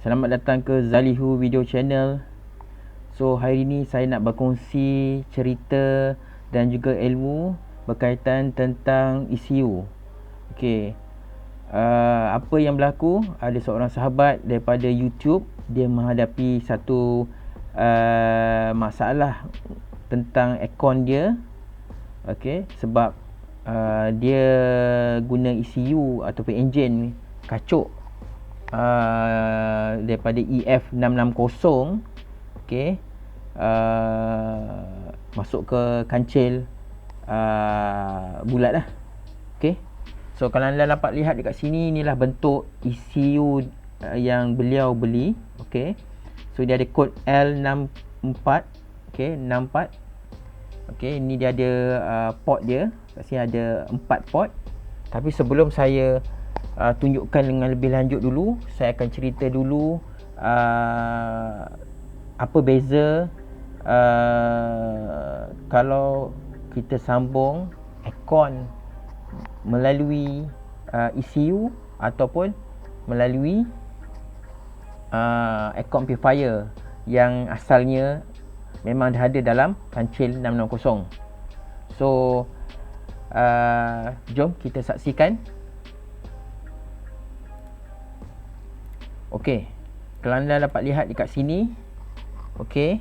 Selamat datang ke Zalihu Video Channel. So hari ni saya nak berkongsi cerita dan juga ilmu berkaitan tentang ECU. Okey. Apa yang berlaku, ada seorang sahabat daripada YouTube, dia menghadapi satu masalah tentang akaun dia. Okey, sebab dia guna ECU ataupun enjin kacuk daripada EF660, okey, masuk ke kancil bulat lah. Okey, so kalau anda dapat lihat dekat sini, inilah bentuk ECU yang beliau beli. Okey, so dia ada kod L64. Okey, 64. Okey, ini dia ada port dia. Kat sini ada 4 port. Tapi sebelum saya tunjukkan dengan lebih lanjut dulu, saya akan cerita dulu apa beza kalau kita sambung akaun melalui ECU ataupun melalui akaun amplifier yang asalnya memang dah ada dalam kancil 660. So jom kita saksikan. Okey, kalau anda dapat lihat dekat sini, okey,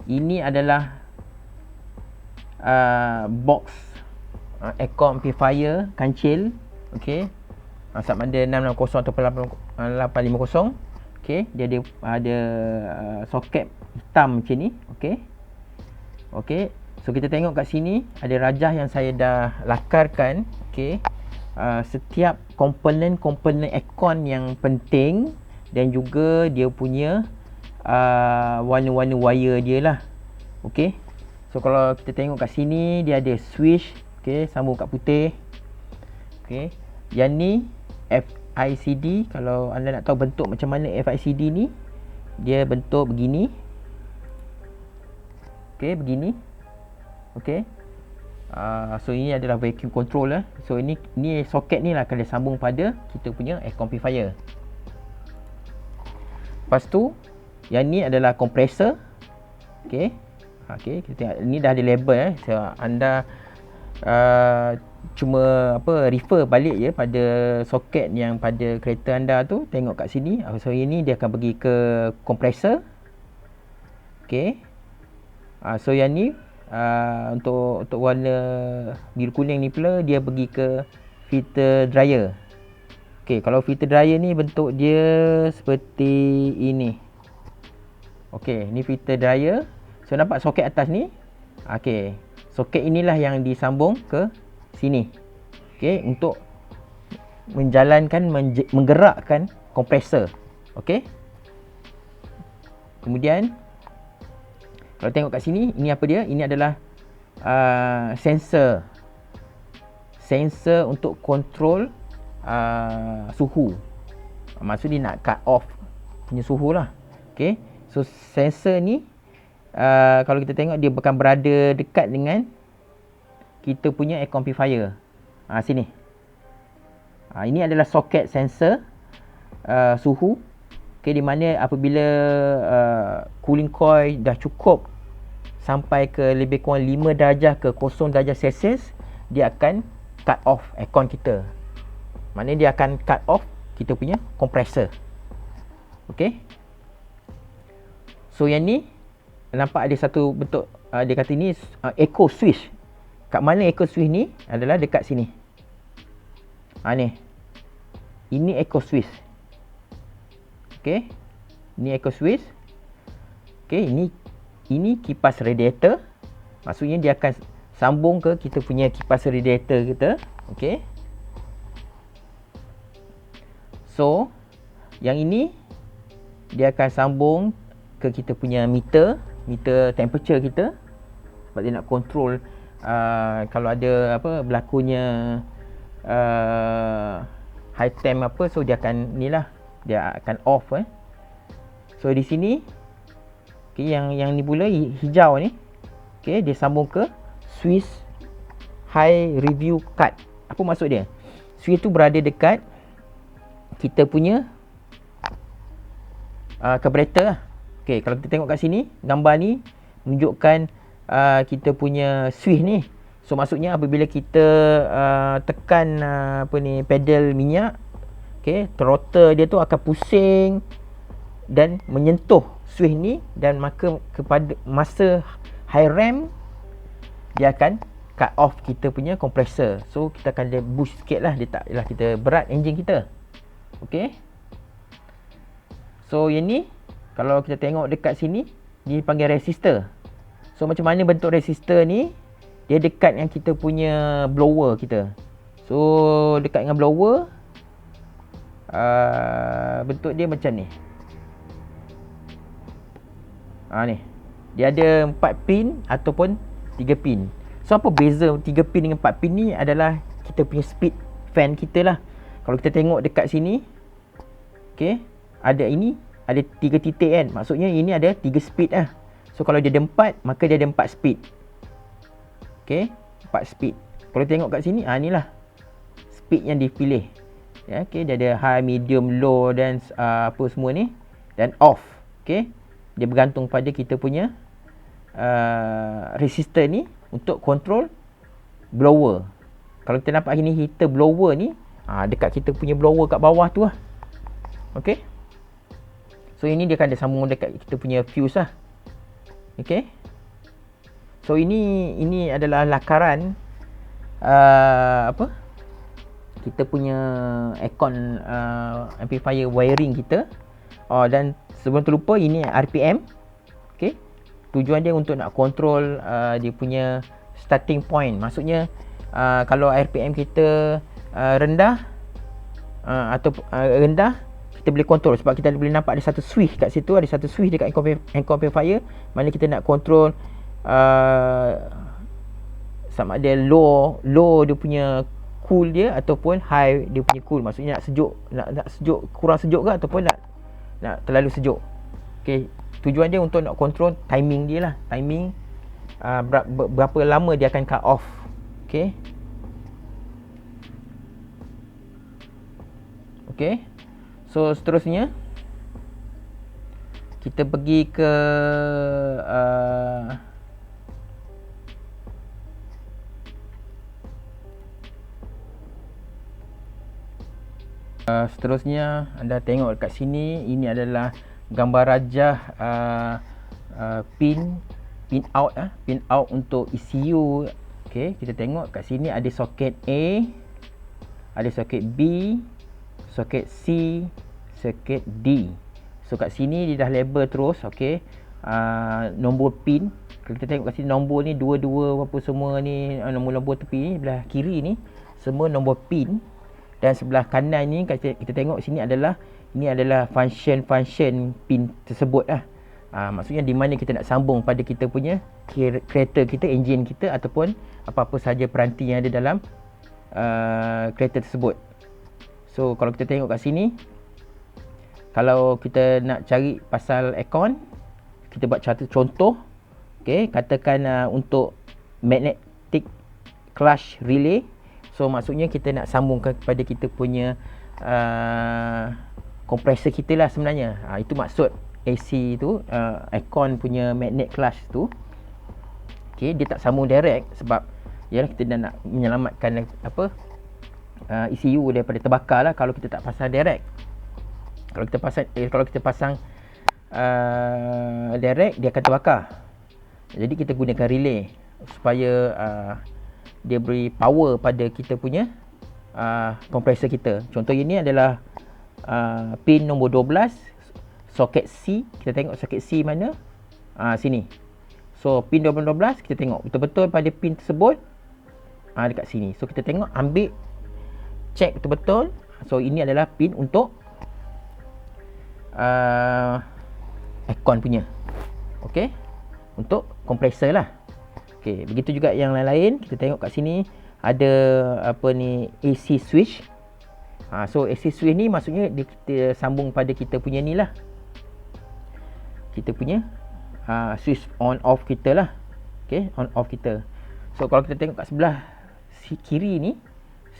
ini adalah box akaun amplifier kancil. Okey, sama ada 660 atau 850. Okey, dia ada soket hitam macam ni. Okey, okey, so kita tengok kat sini ada rajah yang saya dah lakarkan. Okey, setiap komponen-komponen akaun yang penting dan juga dia punya warna-warna wire dia lah. Okey, so kalau kita tengok kat sini, dia ada switch. Okey, sambung kat putih. Okey, yang ni FICD. Kalau anda nak tahu bentuk macam mana FICD ni, dia bentuk begini. Okey, begini. Okey, so ini adalah vacuum controller. So ini soket ni lah akan disambung pada kita punya air amplifier. Lepas tu yang ni adalah kompresor. Okey, okey, kita tengok ni dah ada label so anda cuma refer balik je pada soket yang pada kereta anda tu, tengok kat sini. So ini dia akan pergi ke kompresor. Okey, so yang ni untuk warna biru kuning ni pula dia pergi ke filter dryer. Okey, kalau filter dryer ni bentuk dia seperti ini. Okey, ni filter dryer. So nampak soket atas ni. Okey, soket inilah yang disambung ke sini. Okey, untuk menjalankan menggerakkan kompresor. Okey, kemudian kalau tengok kat sini, ini apa dia? Ini adalah sensor untuk kontrol suhu. Maksud dia nak cut off punya suhu lah. Okey, so sensor ni kalau kita tengok, dia bukan berada dekat dengan kita punya air amplifier. Sini. Ini adalah soket sensor suhu. Okey, di mana apabila cooling coil dah cukup sampai ke lebih kurang 5 darjah ke 0 darjah Celsius, dia akan cut off aircon kita. Maknanya dia akan cut off kita punya kompresor. Okey, so yang ni nampak ada satu bentuk, dia kata ni echo switch. Kat mana echo switch ni? Adalah dekat sini. Ni. Ini echo switch. Okey, ni echo switch. Okey, ini kipas radiator. Maksudnya dia akan sambung ke kita punya kipas radiator kita. Okey, so yang ini dia akan sambung ke kita punya meter temperature kita, sebab dia nak control kalau ada berlakunya high temp so dia akan ni lah, dia akan off. So di sini, okay, yang ni pula hijau ni, okay, dia sambung ke switch high review cut. Apa maksud dia? Switch tu berada dekat kita punya carburetor lah. Okey, kalau kita tengok kat sini, gambar ni menunjukkan kita punya switch ni. So maksudnya apabila kita tekan pedal minyak, okey, throttle dia tu akan pusing dan menyentuh switch ni, dan maka kepada masa high rem dia akan cut off kita punya kompresor. So kita akan dia boost sikit lah, dia tak yalah kita berat enjin kita. Okey. So yang ni kalau kita tengok dekat sini dia panggil resistor. So macam mana bentuk resistor ni? Dia dekat dengan kita punya blower kita. So dekat dengan blower, bentuk dia macam ni. Ni. Dia ada 4 pin ataupun 3 pin. So apa beza 3 pin dengan 4 pin ni adalah kita punya speed fan kita lah. Kalau kita tengok dekat sini, okey, ada ini, ada 3 titik kan. Maksudnya ini ada 3 speed lah. So kalau dia ada 4, maka dia ada 4 speed. Okey, 4 speed. Kalau tengok kat sini, inilah speed yang dipilih. Ya, okey, dia ada high, medium, low dan apa semua ni, dan off. Okey. Dia bergantung pada kita punya resistor ni untuk control blower. Kalau kita nampak ini heater blower ni, dekat kita punya blower kat bawah tu lah. Okey. So ini dia akan ada sambung dekat kita punya fuse lah. Okey. So ini adalah lakaran kita punya aircon amplifier wiring kita. Dan sebelum terlupa, ini RPM. Okey. Tujuan dia untuk nak control dia punya starting point. Maksudnya kalau RPM kita rendah atau rendah, kita boleh control. Sebab kita boleh nampak ada satu switch kat situ, ada satu switch dekat aircon amplifier. Mana kita nak control sama ada low dia punya cool dia ataupun high dia punya cool. Maksudnya nak sejuk, nak sejuk, kurang sejuk ke ataupun nak terlalu sejuk. Okey, tujuan dia untuk nak control timing dia lah. Timing berapa lama dia akan cut off. Okey. Okey. So seterusnya kita pergi ke seterusnya anda tengok dekat sini. Ini adalah gambar rajah pin out untuk ECU. Okey, kita tengok kat sini ada soket A, ada soket B, soket C, soket D. So kat sini dia dah label terus. Okey, nombor pin. Kalau kita tengok kat sini nombor ni 22 apa semua ni, nombor-nombor tepi ni belah kiri ni semua nombor pin. Dan sebelah kanan ni kita tengok sini adalah function pin tersebut lah. Maksudnya di mana kita nak sambung pada kita punya kereta kita, enjin kita ataupun apa-apa sahaja peranti yang ada dalam kereta tersebut. So kalau kita tengok kat sini, kalau kita nak cari pasal aircon, kita buat satu contoh. Okey, katakan untuk magnetic clutch relay. So maksudnya kita nak sambungkan kepada kita punya kompresor kita lah sebenarnya. Itu maksud AC tu, aircon punya magnet clutch tu. Okey, dia tak sambung direct sebab yalah kita dah nak menyelamatkan ECU daripada terbakar lah kalau kita tak pasang direct. Kalau kita pasang direct, dia akan terbakar. Jadi kita gunakan relay supaya dia beri power pada kita punya kompresor kita. Contoh ini adalah pin nombor 12, soket C. Kita tengok soket C mana? Sini. So pin 12 kita tengok betul-betul pada pin tersebut dekat sini. So kita tengok, ambil, check betul-betul. So ini adalah pin untuk aircon punya. Okey, untuk kompresor lah. Okey, begitu juga yang lain-lain. Kita tengok kat sini ada AC switch. So AC switch ni maksudnya kita sambung pada kita punya ni lah, kita punya switch on off kita lah. Okey, on off kita. So kalau kita tengok kat sebelah kiri ni,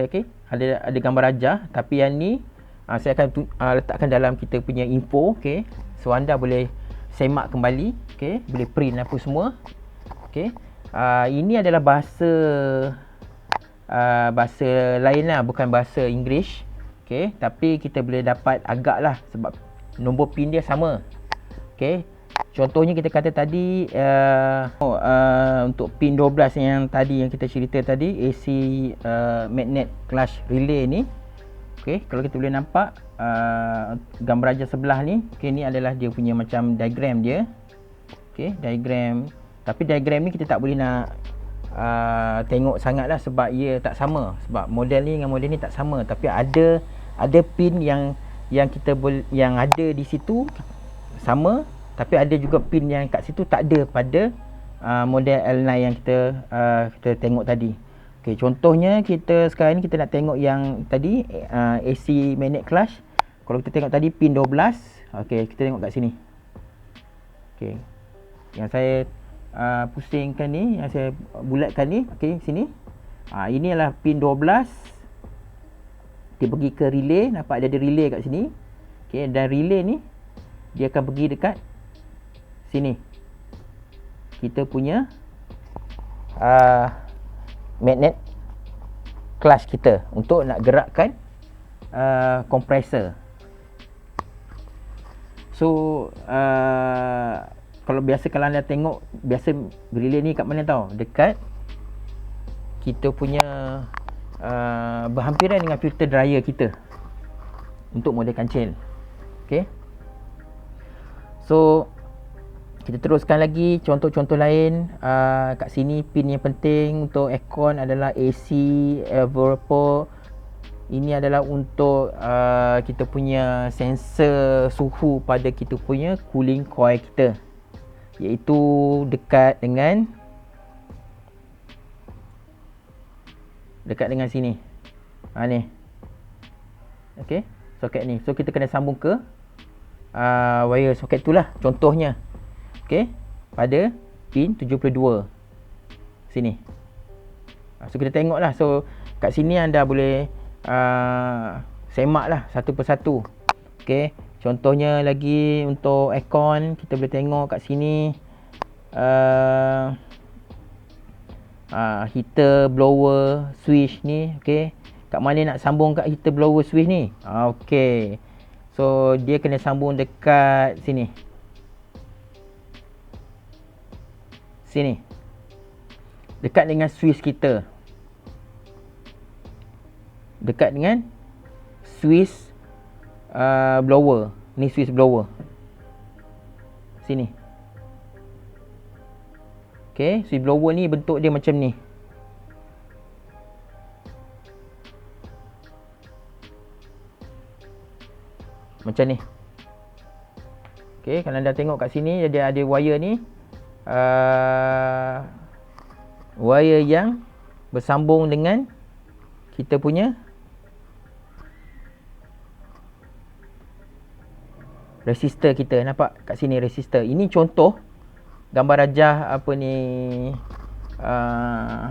okey. Ada gambar rajah, tapi yang ni saya akan letakkan dalam kita punya info, okey. So anda boleh semak kembali, okey, boleh print apa semua. Okey. Ini adalah bahasa lain lah, bukan bahasa English. Okey, tapi kita boleh dapat agak lah sebab nombor pin dia sama. Okey. Contohnya kita kata tadi untuk pin 12 yang tadi yang kita cerita tadi, AC magnet clutch relay ni. Okey, kalau kita boleh nampak gambar rajah sebelah ni, okey, ni adalah dia punya macam diagram dia. Okey, diagram. Tapi diagram ni kita tak boleh nak tengok sangat lah sebab ia tak sama. Sebab model ni dengan model ni tak sama. Tapi ada pin yang yang ada di situ sama, tapi ada juga pin yang kat situ tak ada pada model L9 yang kita tengok tadi. Okey, contohnya kita sekarang ni kita nak tengok yang tadi AC magnet clutch. Kalau kita tengok tadi pin 12, okey, kita tengok kat sini. Okey. Yang saya pusingkan ni, yang saya bulatkan ni, okey, sini. Ini adalah pin 12. Dia pergi ke relay, nampak ada relay kat sini. Okey, dan relay ni dia akan pergi dekat sini. Kita punya magnet clutch kita untuk nak gerakkan kompresor. So kalau anda tengok biasa relay ni kat mana tau? Dekat kita punya berhampiran dengan filter dryer kita untuk model kancil. Okey. So kita teruskan lagi contoh-contoh lain. Kat sini pin yang penting untuk aircon adalah AC evaporator. Ini adalah untuk kita punya sensor suhu pada kita punya cooling coil kita, iaitu dekat dengan sini. Ni. Okey, soket ni. So kita kena sambung ke wire soket tu lah contohnya. Okey, pada pin 72 sini. So kita tengok lah. So kat sini anda boleh semak lah satu persatu. Okey, contohnya lagi untuk aircon kita boleh tengok kat sini heater blower switch ni. Okey, kat mana nak sambung kat heater blower switch ni? Okey, so dia kena sambung dekat sini. Dekat dengan switch kita. Dekat dengan switch blower. Ni switch blower. Sini. Okey, switch blower ni bentuk dia macam ni. Macam ni. Okey, kalau anda tengok kat sini dia ada wire ni. Wire yang bersambung dengan kita punya resistor kita. Nampak kat sini resistor. Ini contoh gambar rajah apa ni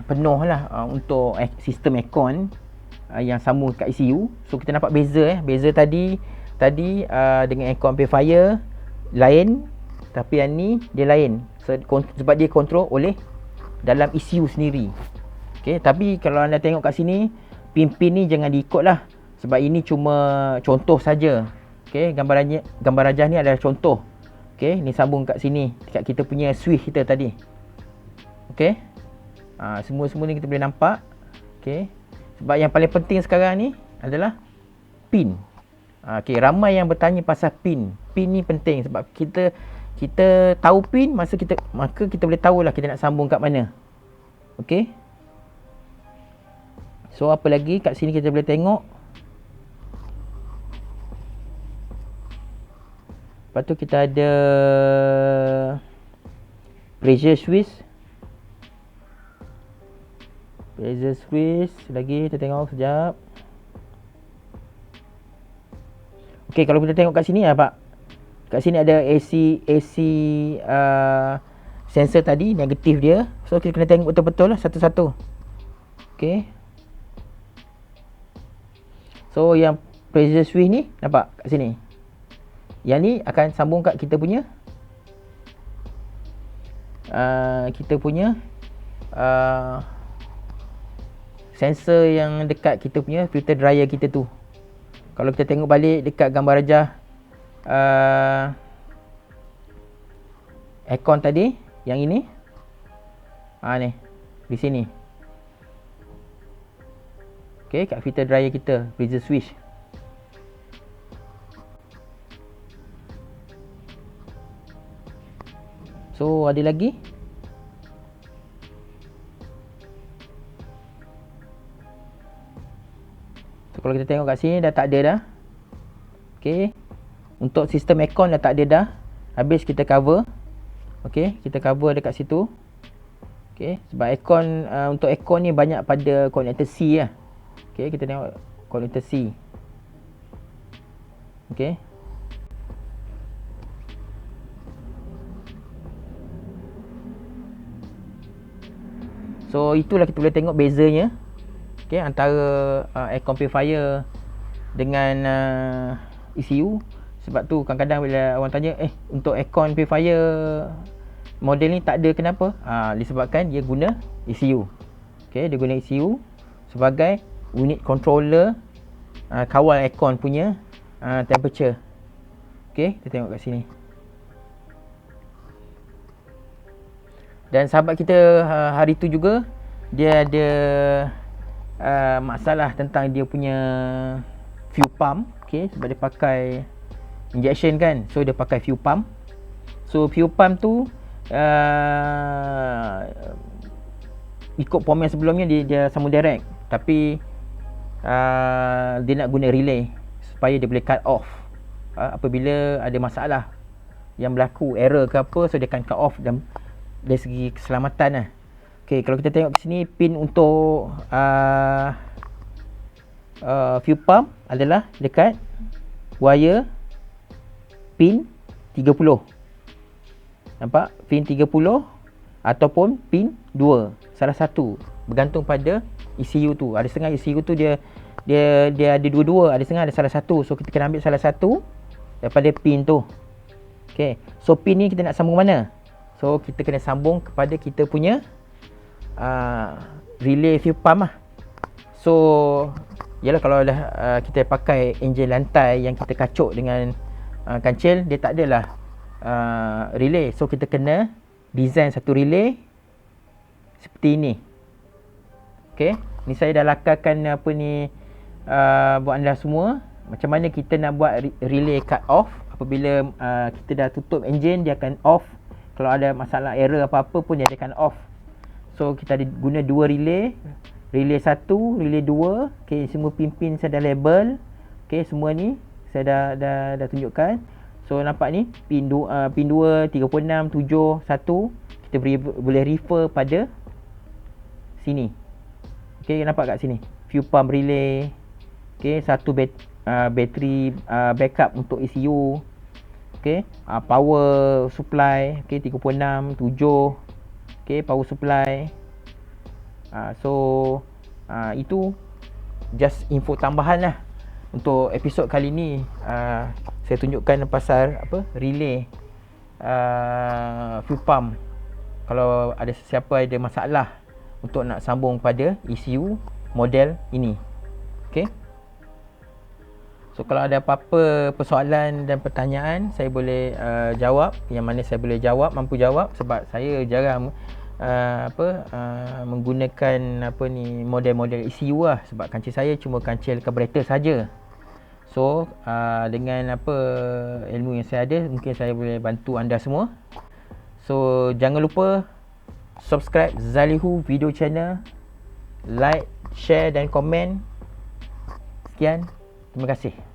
penuh lah untuk sistem aircon yang sambung kat ECU. So kita nampak beza beza tadi dengan aircon amplifier lain, tapi yang ni dia lain. Sebab dia kontrol oleh dalam ECU sendiri. Okey, tapi kalau anda tengok kat sini pin-pin ni jangan diikut lah, sebab ini cuma contoh saja. Okey, gambar rajah ni adalah contoh. Okey, ni sambung kat sini dekat kita punya switch kita tadi. Okey, semua ni kita boleh nampak. Okey, sebab yang paling penting sekarang ni adalah pin. Okey, ramai yang bertanya pasal pin. Pin ni penting sebab kita tahu pin, maka kita boleh tahulah kita nak sambung kat mana. Okey. So apa lagi kat sini kita boleh tengok. Lepas tu kita ada pressure switch. Pressure switch lagi kita tengok sekejap. Okey, kalau kita tengok kat sini Pak. Kat sini ada AC sensor tadi, negatif dia. So kita kena tengok betul-betul lah satu-satu. Okey. So yang pressure switch ni nampak kat sini. Yang ni akan sambung kat kita punya sensor yang dekat kita punya filter dryer kita tu. Kalau kita tengok balik dekat gambar rajah aircon tadi, yang ini ni di sini. Okey, kat filter dryer kita, freezer switch. So ada lagi. So kalau kita tengok kat sini dah tak ada dah. Okey. Untuk sistem aircon dah tak ada dah. Habis kita cover. Okey, kita cover dekat situ. Okey, sebab aircon untuk aircon ni banyak pada connector C lah. Okey, kita tengok connector C. Okey. So itulah kita boleh tengok bezanya, okay, antara aircon purifier dengan ECU. Sebab tu kadang-kadang bila orang tanya untuk aircon purifier model ni tak ada, kenapa? Disebabkan dia guna ECU. Okay, dia guna ECU sebagai unit controller kawal aircon punya temperature. Okay, kita tengok kat sini. Dan sahabat kita hari tu juga dia ada masalah tentang dia punya fuel pump. Okay, sebab dia pakai injection kan, so dia pakai fuel pump. So fuel pump tu ikut format sebelumnya dia sambung direct, tapi dia nak guna relay supaya dia boleh cut off apabila ada masalah yang berlaku, error ke apa, so dia akan cut off dan dari segi keselamatan lah. Okay, kalau kita tengok ke sini, pin untuk fuel pump adalah dekat wire pin 30. Nampak? Pin 30 ataupun pin 2. Salah satu, bergantung pada ECU tu. Ada setengah ECU tu dia ada dua-dua, ada setengah ada salah satu. So kita kena ambil salah satu daripada pin tu. Okay, so pin ni kita nak sambung mana? So kita kena sambung kepada kita punya relay fuel pump lah. So yalah, kalau dah kita pakai enjin lantai yang kita kacuk dengan kancil, dia tak adalah relay. So kita kena design satu relay seperti ini. Okay, ni saya dah lakarkan buat anda semua macam mana kita nak buat relay cut off. Apabila kita dah tutup enjin, dia akan off. Kalau ada masalah error apa-apa pun dia akan off. So kita ada guna dua relay. Relay 1, relay 2. Okay, semua pin-pin saya dah label. Okay, semua ni saya dah tunjukkan. So nampak ni pin 2, 36, 7, 1. Kita boleh refer pada sini. Okay, nampak kat sini fuel pump relay. Okay, satu bateri backup untuk ECU. Okay, power supply. Okay, 36, 7. Okay, power supply. Itu just info tambahan lah untuk episod kali ni. Saya tunjukkan pasal relay fuel pump. Kalau ada sesiapa ada masalah untuk nak sambung pada ECU model ini. Okay, so kalau ada apa-apa persoalan dan pertanyaan, saya boleh jawab. Yang mana saya boleh jawab, mampu jawab, sebab saya jarang menggunakan model-model ECU lah, sebab kancil saya cuma kancil karburator saja. So dengan ilmu yang saya ada, mungkin saya boleh bantu anda semua. So jangan lupa subscribe Zalihu Video Channel, like, share dan komen. Sekian, terima kasih.